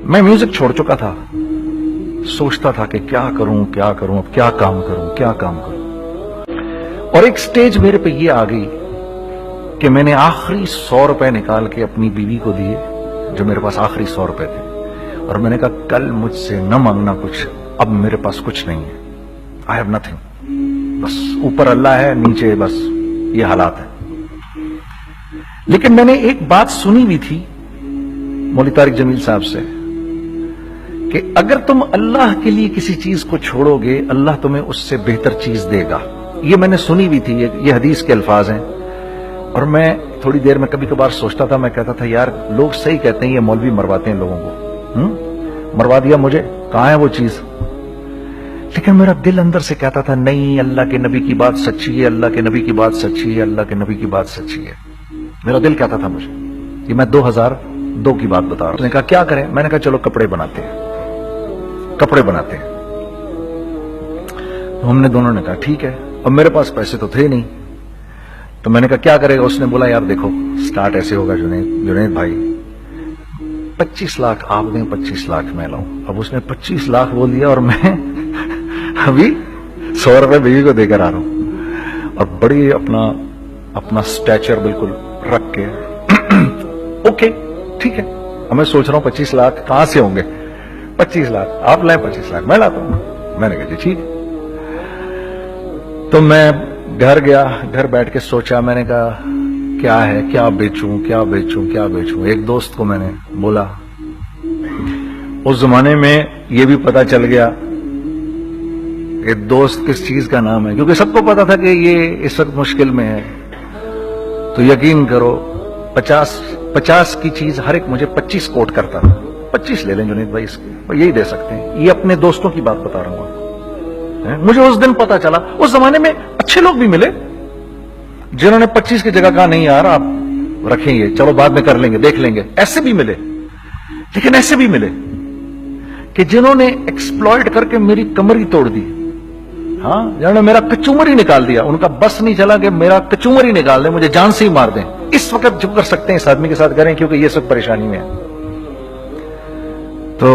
میں میوزک چھوڑ چکا تھا، سوچتا تھا کہ کیا کروں اب کیا کام کروں، اور ایک سٹیج میرے پہ یہ آ گئی کہ میں نے آخری 100 روپے نکال کے اپنی بیوی کو دیے، جو میرے پاس آخری 100 روپے تھے، اور میں نے کہا کل مجھ سے نہ مانگنا کچھ، اب میرے پاس کچھ نہیں ہے، آئی ہیو نتھنگ، بس اوپر اللہ ہے، نیچے بس یہ حالات ہے۔ لیکن میں نے ایک بات سنی بھی تھی مولوی طارق جمیل صاحب سے کہ اگر تم اللہ کے لیے کسی چیز کو چھوڑو گے، اللہ تمہیں اس سے بہتر چیز دے گا۔ یہ میں نے سنی بھی تھی، یہ حدیث کے الفاظ ہیں، اور میں تھوڑی دیر میں کبھی کبھار سوچتا تھا، میں کہتا تھا یار لوگ صحیح کہتے ہیں، یہ مولوی مرواتے ہیں لوگوں کو، مروا دیا مجھے، کہاں ہے وہ چیز؟ لیکن میرا دل اندر سے کہتا تھا نہیں، اللہ کے نبی کی بات سچی ہے، اللہ کے نبی کی بات سچی ہے، اللہ کے نبی کی بات سچی ہے۔ میرا دل کہتا تھا مجھے، یہ میں 2002 کی بات بتا رہا ہوں۔ اس نے کہا کیا کریں؟ میں نے کہا چلو کپڑے بناتے ہیں۔ تو ہم نے دونوں نے کہا ٹھیک ہے، اب میرے پاس پیسے تو تھے نہیں، تو میں نے کہا کیا کرے گا؟ اس نے بولا یار دیکھو سٹارٹ ایسے ہوگا جنید بھائی، 25 لاکھ آپ دیں، 25 لاکھ میں لاؤں۔ اب اس نے 25 لاکھ بول دیا، اور میں ابھی 100 روپے بیوی کو دے کر آ رہا ہوں، اور بڑی اپنا سٹیچر بالکل رکھ کے اوکے ٹھیک ہے۔ اب میں سوچ رہا ہوں 25 لاکھ کہاں سے ہوں گے؟ 25 لاکھ آپ لائیں، 25 لاکھ میں لاتا ہوں۔ میں نے کہا جی ٹھیک ہے۔ تو میں گھر گیا، گھر بیٹھ کے سوچا، میں نے کہا کیا ہے، کیا بیچوں۔ ایک دوست کو میں نے بولا، اس زمانے میں یہ بھی پتا چل گیا کہ دوست کس چیز کا نام ہے، کیونکہ سب کو پتا تھا کہ یہ اس وقت مشکل میں ہے۔ تو یقین کرو 50 کی چیز ہر ایک مجھے 25 کوٹ کرتا تھا، 25 لے لیں جنید بھائی، اس کے یہی دے سکتے ہیں۔ یہ اپنے دوستوں کی بات بتا رہا ہوں۔ مجھے اس دن پتا چلا، اس زمانے میں اچھے لوگ بھی ملے جنہوں نے 25 کی جگہ کہا نہیں یار آپ رکھیں گے، چلو بعد میں کر لیں گے، دیکھ لیں گے، ایسے بھی ملے۔ لیکن ایسے بھی ملے کہ جنہوں نے ایکسپلائٹ کر کے میری کمر ہی توڑ دی، ہاں، جنہوں نے میرا کچومر ہی نکال دیا، ان کا بس نہیں چلا کہ میرا کچومر ہی نکال دیں، مجھے جان سے ہی مار دیں۔ اس وقت جو کر سکتے ہیں اس آدمی کے ساتھ کریں، کیونکہ یہ سب پریشانی میں ہے۔ تو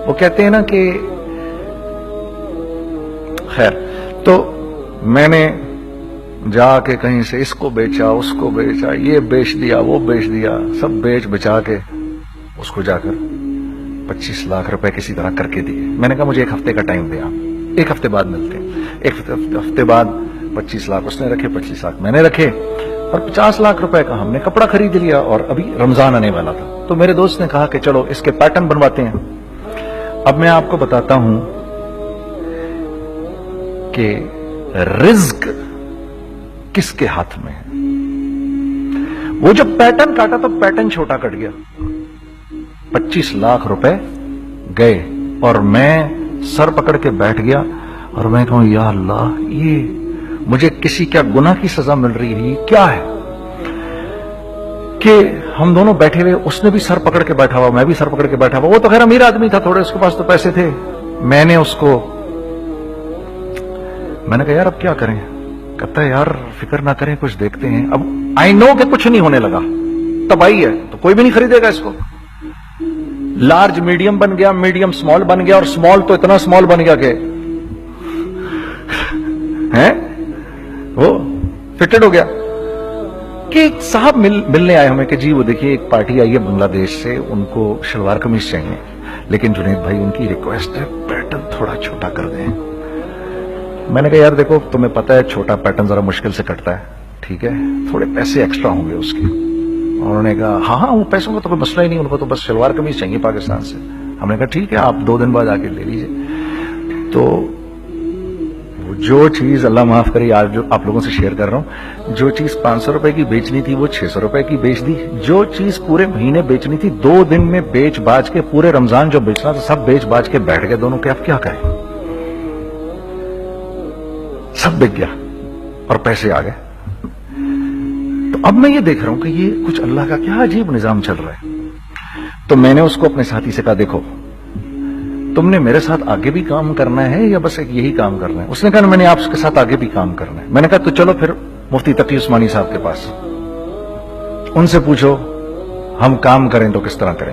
وہ کہتے ہیں نا کہ خیر، تو میں نے جا کے کہیں سے اس کو بیچا، اس کو بیچا، یہ بیچ دیا، وہ بیچ دیا، سب بیچ بچا کے اس کو جا کر 25 لاکھ روپے کسی طرح کر کے دیے۔ میں نے کہا مجھے 1 ہفتے کا ٹائم دے، آپ 1 ہفتے بعد ملتے ہیں۔ 1 ہفتے بعد 25 لاکھ اس نے رکھے، 25 لاکھ میں نے رکھے، اور 50 لاکھ روپے کا ہم نے کپڑا خرید لیا، اور ابھی رمضان آنے والا تھا۔ تو میرے دوست نے کہا کہ چلو اس کے پیٹرن بنواتے ہیں۔ اب میں آپ کو بتاتا ہوں کہ رزق کس کے ہاتھ میں ہے۔ وہ جب پیٹرن کاٹا تو پیٹرن چھوٹا کٹ گیا، 25 لاکھ روپے گئے، اور میں سر پکڑ کے بیٹھ گیا، اور میں کہوں یا اللہ، یہ مجھے کسی کیا گناہ کی سزا مل رہی ہے، یہ کیا ہے؟ کہ ہم دونوں بیٹھے ہوئے، اس نے بھی سر پکڑ کے بیٹھا ہوا، میں بھی سر پکڑ کے بیٹھا ہوا۔ وہ تو خیر امیر آدمی تھا تھوڑے، اس کے پاس تو پیسے تھے۔ میں نے اس کو میں نے کہا یار اب کیا کریں؟ کہتا ہے یار فکر نہ کریں، کچھ دیکھتے ہیں۔ اب آئی نو کہ کچھ نہیں ہونے لگا، تباہی ہے، تو کوئی بھی نہیں خریدے گا اس کو۔ لارج میڈیم بن گیا، میڈیم سمال بن گیا، اور سمال تو اتنا سمال بن گیا کہ وہ فٹڈ ہو گیا۔ کہ ایک صاحب ملنے آئے ہمیں کہ جی وہ دیکھیے ایک پارٹی آئی ہے بنگلہ دیش سے، ان کو شلوار قمیص چاہیے، لیکن جنید بھائی ان کی ریکویسٹ ہے پیٹرن تھوڑا چھوٹا کر دیں۔ میں نے کہا یار دیکھو تمہیں پتا ہے چھوٹا پیٹرن ذرا مشکل سے کٹتا ہے، ٹھیک ہے، تھوڑے پیسے ایکسٹرا ہوں گے اس کے۔ انہوں نے کہا ہاں وہ پیسوں کا تو کوئی مسئلہ ہی نہیں، ان کو تو بس شلوار قمیص چاہیے پاکستان سے۔ ہم نے کہا ٹھیک ہے آپ 2 دن بعد آ کے لے لیجیے۔ تو جو چیز اللہ معاف کرے، آج جو آپ لوگوں سے شیئر کر رہا ہوں، جو چیز 500 روپے کی بیچنی تھی وہ 600 روپے کی بیچ دی، جو چیز پورے مہینے بیچنی تھی 2 دن میں بیچ باج کے، پورے رمضان جو بیچنا تھا سب بیچ باج کے بیٹھ گئے دونوں کے۔ اب کیا کریں؟ سب بک گیا اور پیسے آ گئے۔ تو اب میں یہ دیکھ رہا ہوں کہ یہ کچھ اللہ کا کیا عجیب نظام چل رہا ہے۔ تو میں نے اس کو اپنے ساتھی سے کہا دیکھو تم نے میرے ساتھ آگے بھی کام کرنا ہے یا بس ایک یہی کام کرنا ہے؟ اس نے کہا میں نے آپ کے ساتھ آگے بھی کام کرنا ہے۔ میں نے کہا تو چلو پھر مفتی تقی عثمانی صاحب کے پاس، ان سے پوچھو ہم کام کریں تو کس طرح کریں۔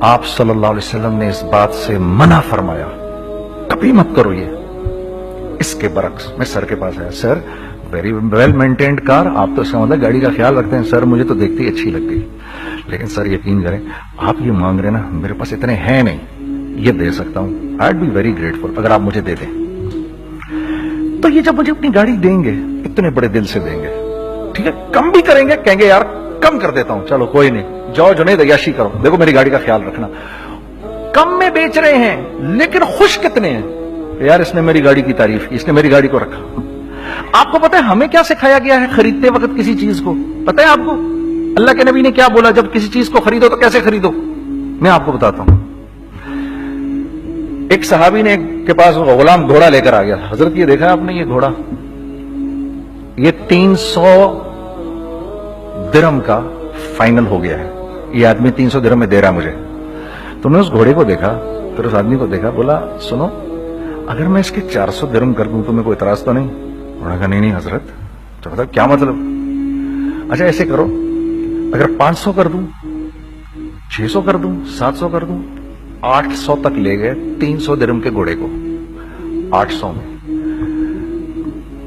آپ صلی اللہ علیہ وسلم نے اس بات سے منع فرمایا، کبھی مت کرو یہ۔ اس کے برعکس میں سر کے پاس آیا، سر ویری ویل مینٹینڈ کار، آپ تو اس کا مطلب گاڑی کا خیال رکھتے ہیں۔ سر مجھے تو دیکھتے ہی اچھی لگ گئی، لیکن سر یقین کریں آپ یہ مانگ رہے نا، میرے پاس اتنے ہیں نہیں، یہ دے سکتا ہوں، I would be very grateful اگر آپ مجھے دے دیں۔ تو یہ جب مجھے اپنی گاڑی دیں گے اتنے بڑے دل سے دیں گے، ٹھیک ہے، کم بھی کریں گے، کہیں گے یار کم کر دیتا ہوں، چلو کوئی نہیں، جاؤ جنید عیاشی کرو، دیکھو میری گاڑی کا خیال رکھنا۔ کم میں بیچ رہے ہیں لیکن خوش کتنے ہیں، یار اس نے میری گاڑی کی تعریف کی، اس نے میری گاڑی کو رکھا۔ آپ کو پتہ ہے ہمیں کیا سکھایا گیا ہے خریدتے وقت کسی چیز کو؟ پتہ ہے آپ کو اللہ کے نبی نے کیا بولا جب کسی چیز کو خریدو تو کیسے خریدو؟ میں آپ کو بتاتا ہوں۔ ایک صحابی نے کے پاس غلام گھوڑا لے کر آ گیا، حضرت یہ دیکھا آپ نے یہ گھوڑا، یہ 300 درہم کا فائنل ہو گیا ہے، یہ آدمی 300 درہم میں دے رہا مجھے۔ تو نے اس گھوڑے کو دیکھا، پھر اس آدمی کو دیکھا، بولا سنو اگر میں اس کے 400 درہم کر دوں تو میرے کو اعتراض تو نہیں؟ انہوں نے کہا نہیں حضرت۔ تو بتا کیا مطلب؟ اچھا ایسے کرو، اگر 500 کر دوں، 600 کر دوں، 700 کر دوں، 800 تک لے گئے 300 درہم کے گھوڑے کو، 800 میں۔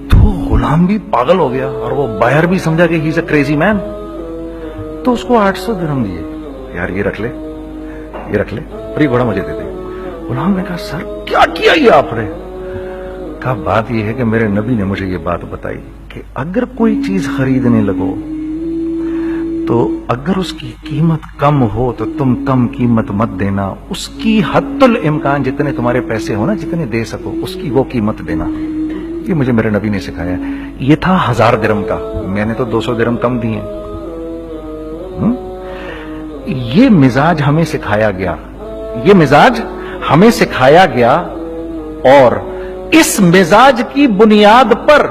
تو غلام بھی پاگل ہو گیا اور وہ بائر بھی سمجھا کہ ہی از اے کریزی مین، تو اس کو 800 درہم دیے، یار یہ رکھ لے، یہ رکھ لے اور یہ گھوڑا مجھے دے دے۔ غلام نے کہا سر کیا کیا یہ آپ نے؟ کہا بات یہ ہے کہ میرے نبی نے مجھے یہ بات بتائی کہ اگر کوئی چیز خریدنے لگو تو اگر اس کی قیمت کم ہو تو تم کم قیمت مت دینا، اس کی حد الامکان جتنے تمہارے پیسے ہو نا، جتنے دے سکو اس کی وہ قیمت دینا۔ یہ مجھے میرے نبی نے سکھایا۔ یہ تھا 1000 درہم کا، میں نے تو 200 درہم کم دیے۔ یہ مزاج ہمیں سکھایا گیا، یہ مزاج ہمیں سکھایا گیا، اور اس مزاج کی بنیاد پر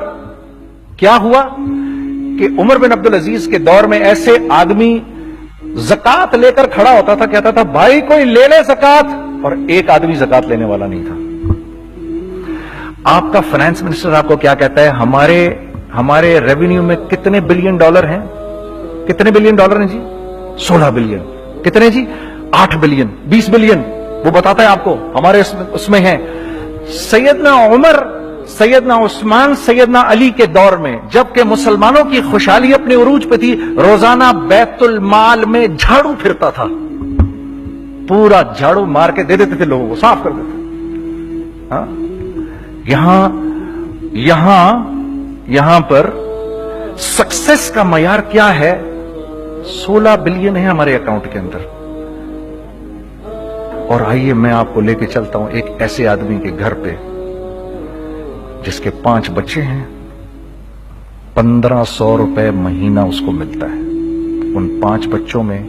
کیا ہوا کہ عمر بن عبدالعزیز کے دور میں ایسے آدمی زکات لے کر کھڑا ہوتا تھا، کہتا تھا بھائی کوئی لے لے زکات، اور ایک آدمی زکات لینے والا نہیں تھا۔ آپ کا فائنانس منسٹر آپ کو کیا کہتا ہے؟ ہمارے ریونیو میں کتنے بلین ڈالر ہیں؟ کتنے بلین ڈالر ہیں جی؟ 16 بلین۔ کتنے جی؟ 8 بلین، 20 بلین، وہ بتاتا ہے آپ کو ہمارے اس میں ہیں۔ سیدنا عمر، سیدنا عثمان، سیدنا علی کے دور میں جبکہ مسلمانوں کی خوشحالی اپنے عروج پہ تھی، روزانہ بیت المال میں جھاڑو پھرتا تھا، پورا جھاڑو مار کے دے دیتے تھے لوگوں کو، صاف کر دیتے۔ ہاں یہاں پر سکسیس کا معیار کیا ہے؟ 16 بلین ہے ہمارے اکاؤنٹ کے اندر۔ اور آئیے میں آپ کو لے کے چلتا ہوں ایک ایسے آدمی کے گھر پہ جس کے 5 بچے ہیں، 1500 روپے مہینہ اس کو ملتا ہے۔ ان 5 بچوں میں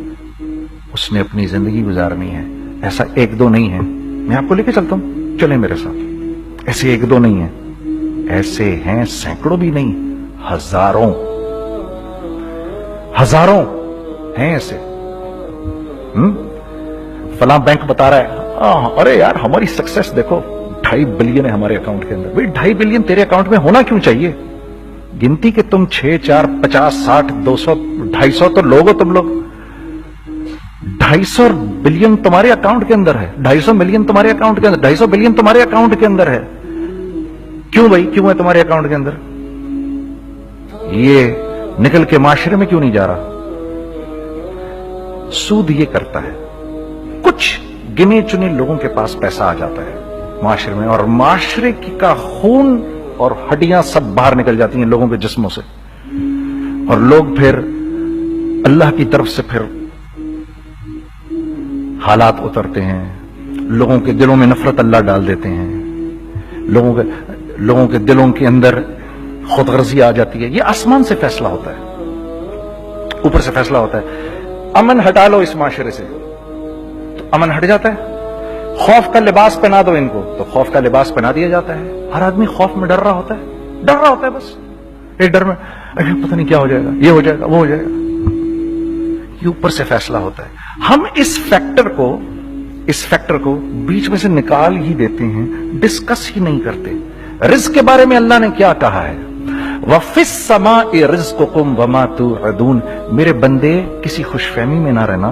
اس نے اپنی زندگی گزارنی ہے۔ ایسا 1-2 نہیں ہے، میں آپ کو لے کے چلتا ہوں، چلیں میرے ساتھ۔ ایسے 1-2 نہیں ہیں، ایسے ہیں سینکڑوں بھی نہیں، ہزاروں ہیں ایسے۔ فلاں بینک بتا رہا ہے ارے یار ہماری سکسیس دیکھو 2.5 بلین ہے ہمارے اکاؤنٹ کے اندر۔ بھائی 2.5 بلین تیرے اکاؤنٹ میں ہونا کیوں چاہیے؟ گنتی کہ تم 6 4 50 60 200 250 تو لوگ ہو تم لوگ۔ 250 بلین تمہارے اکاؤنٹ کے اندر ہے، 250 ملین تمہارے اکاؤنٹ کے اندر، 250 بلین تمہارے اکاؤنٹ کے اندر ہے۔ کیوں بھائی کیوں ہے تمہارے اکاؤنٹ کے اندر؟ یہ نکل کے معاشرے میں کیوں نہیں جا رہا؟ سود یہ کرتا ہے، کچھ گنے چنے لوگوں کے پاس پیسہ آ جاتا ہے معاشرے میں، اور معاشرے کا خون اور ہڈیاں سب باہر نکل جاتی ہیں لوگوں کے جسموں سے، اور لوگ پھر اللہ کی طرف سے پھر حالات اترتے ہیں، لوگوں کے دلوں میں نفرت اللہ ڈال دیتے ہیں، لوگوں کے دلوں کے اندر خود غرضی آ جاتی ہے۔ یہ آسمان سے فیصلہ ہوتا ہے، اوپر سے فیصلہ ہوتا ہے۔ امن ہٹا لو اس معاشرے سے تو امن ہٹ جاتا ہے، خوف کا لباس پہنا دو ان کو تو خوف کا لباس پہنا دیا جاتا ہے۔ ہر آدمی خوف میں ڈر رہا ہوتا ہے، بس ایک ڈر میں پتہ نہیں کیا ہو جائے گا، یہ ہو جائے گا، وہ ہو جائے گا۔ یہ اوپر سے فیصلہ ہوتا ہے۔ ہم اس فیکٹر کو بیچ میں سے نکال ہی دیتے ہیں، ڈسکس ہی نہیں کرتے۔ رزق کے بارے میں اللہ نے کیا کہا ہے؟ وَفِي السَّمَاءِ رِزْقُكُمْ وَمَا تُوعَدُونَ۔ میرے بندے کسی خوش فہمی میں نہ رہنا،